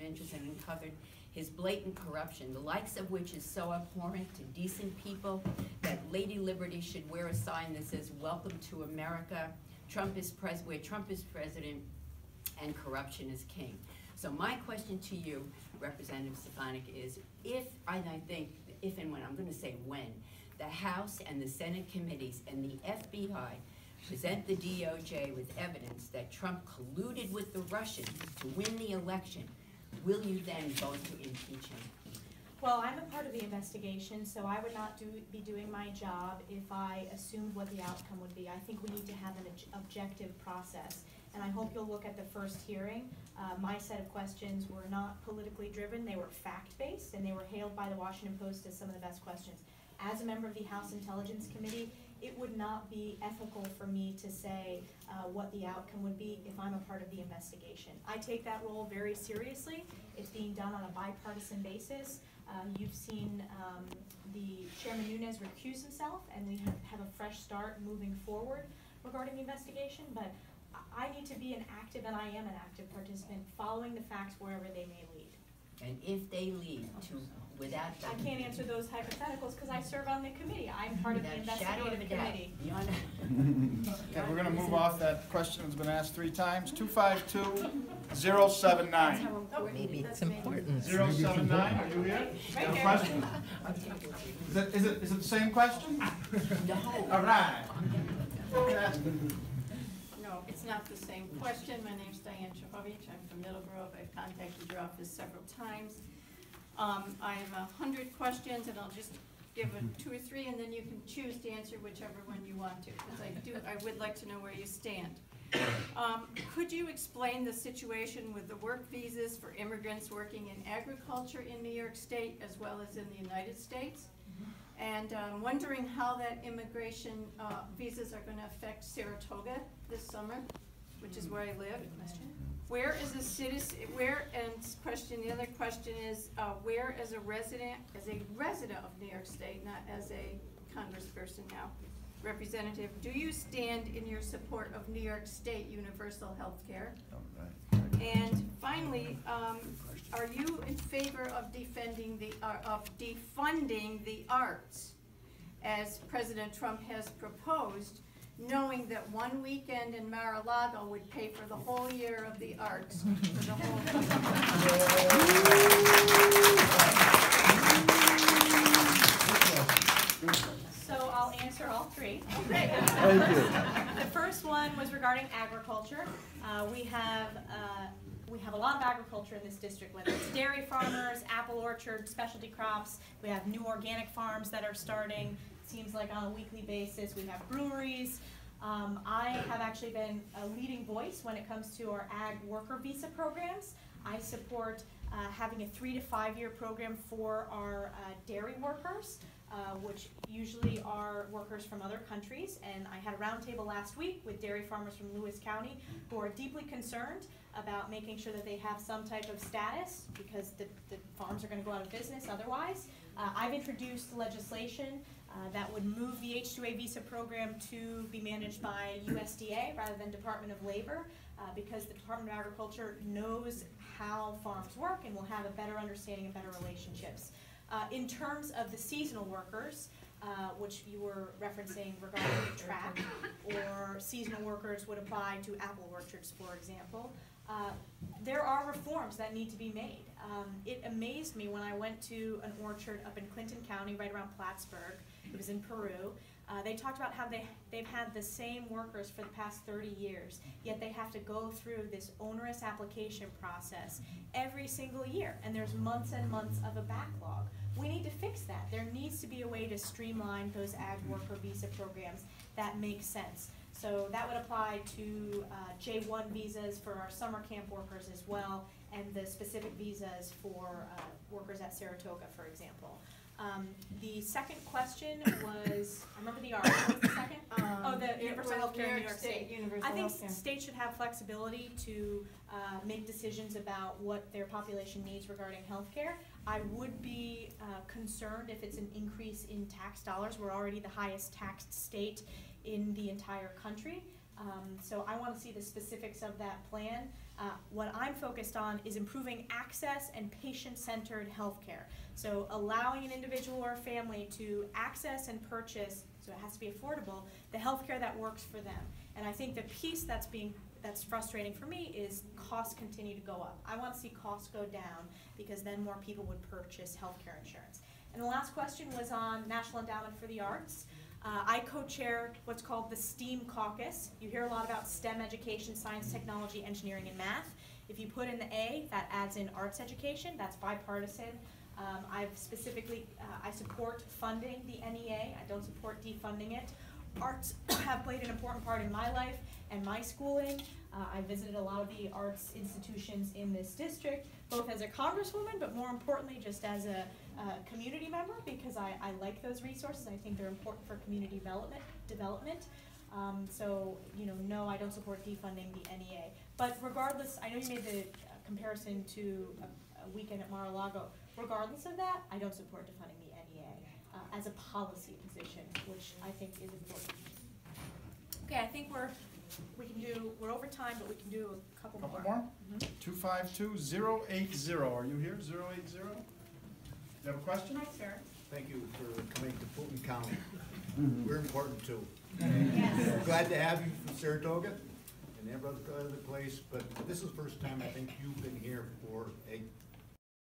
interest and uncovered his blatant corruption, the likes of which is so abhorrent to decent people that Lady Liberty should wear a sign that says, "Welcome to America, where Trump is president and corruption is king." So my question to you, Representative Stefanik, is if and when, I'm going to say when, the House and the Senate committees and the FBI present the DOJ with evidence that Trump colluded with the Russians to win the election, will you then vote to impeach him? Well, I'm a part of the investigation, so I would not be doing my job if I assumed what the outcome would be. I think we need to have an objective process, and I hope you'll look at the first hearing. My set of questions were not politically driven, they were fact-based, and they were hailed by the Washington Post as some of the best questions. As a member of the House Intelligence Committee, it would not be ethical for me to say what the outcome would be if I'm a part of the investigation. I take that role very seriously. It's being done on a bipartisan basis. You've seen the Chairman Nunes recuse himself, and we have a fresh start moving forward regarding the investigation, but I need to be an active, and I am an active participant, following the facts wherever they may lead. And if they lead to, without I can't answer those hypotheticals because I serve on the committee. I'm part of the investigative committee. Okay, we're going to move off that question that's been asked 3 times. 252-079. Maybe it's important. 079, are you here? Right there. Question? Is it the same question? No. All right. No, it's not the same question. My name's Diane Chahovich. I'm from Middle Grove. I've contacted your office several times. I have 100 questions, and I'll just give 2 or 3, and then you can choose to answer whichever one you want to, because I would like to know where you stand. Could you explain the situation with the work visas for immigrants working in agriculture in New York State as well as in the United States? And wondering how that immigration visas are going to affect Saratoga this summer, which is where I live. Where is a citizen? The other question is, where as a resident of New York State, not as a congressperson now, representative, do you stand in your support of New York State universal health care? And finally, are you in favor of defunding the arts, as President Trump has proposed, knowing that one weekend in Mar-a-Lago would pay for the whole year of the arts for the whole country? So I'll answer all 3. Thank you. The first one was regarding agriculture. We have a lot of agriculture in this district, whether it's dairy farmers, apple orchards, specialty crops. We have new organic farms that are starting, seems like on a weekly basis. We have breweries. I have actually been a leading voice when it comes to our ag worker visa programs. I support having a 3 to 5 year program for our dairy workers, which usually are workers from other countries. And I had a roundtable last week with dairy farmers from Lewis County who are deeply concerned about making sure that they have some type of status, because the farms are going to go out of business otherwise. I've introduced legislation that would move the H-2A visa program to be managed by USDA rather than Department of Labor, because the Department of Agriculture knows how farms work and will have a better understanding and better relationships. In terms of the seasonal workers, which you were referencing regarding the track, or seasonal workers would apply to apple orchards, for example, there are reforms that need to be made. It amazed me when I went to an orchard up in Clinton County, right around Plattsburgh. It was in Peru. They talked about how they've had the same workers for the past 30 years, yet they have to go through this onerous application process every single year, and there's months and months of a backlog. We need to fix that. There needs to be a way to streamline those ag worker visa programs that make sense. So that would apply to J1 visas for our summer camp workers as well, and the specific visas for workers at Saratoga, for example. The second question was, I remember the arts. What was the second? The universal health care in New York State. I think states should have flexibility to make decisions about what their population needs regarding health care. I would be concerned if it's an increase in tax dollars. We're already the highest taxed state in the entire country. So I want to see the specifics of that plan. What I'm focused on is improving access and patient-centered healthcare. So allowing an individual or a family to access and purchase, so it has to be affordable, the healthcare that works for them. And I think the piece that's frustrating for me is costs continue to go up. I want to see costs go down because then more people would purchase healthcare insurance. And the last question was on National Endowment for the Arts. I co-chair what's called the STEAM Caucus. You hear a lot about STEM education, science, technology, engineering, and math. If you put in the A, that adds in arts education. That's bipartisan. I support funding the NEA. I don't support defunding it. Arts have played an important part in my life and my schooling. I visited a lot of the arts institutions in this district, both as a congresswoman, but more importantly, just as a community member, because I like those resources. I think they're important for community development. So, no, I don't support defunding the NEA. But regardless, I know you made the comparison to a weekend at Mar-a-Lago. Regardless of that, I don't support defunding the NEA as a policy position, which I think is important. Okay, I think we're over time, but we can do a couple more. Couple more? Mm-hmm. 252-080. Are you here? 080? You have a question? Hi, sir. Thank you for coming to Fulton County. We're important too. Yes. We're glad to have you from Saratoga and every other place, but this is the first time I think you've been here for a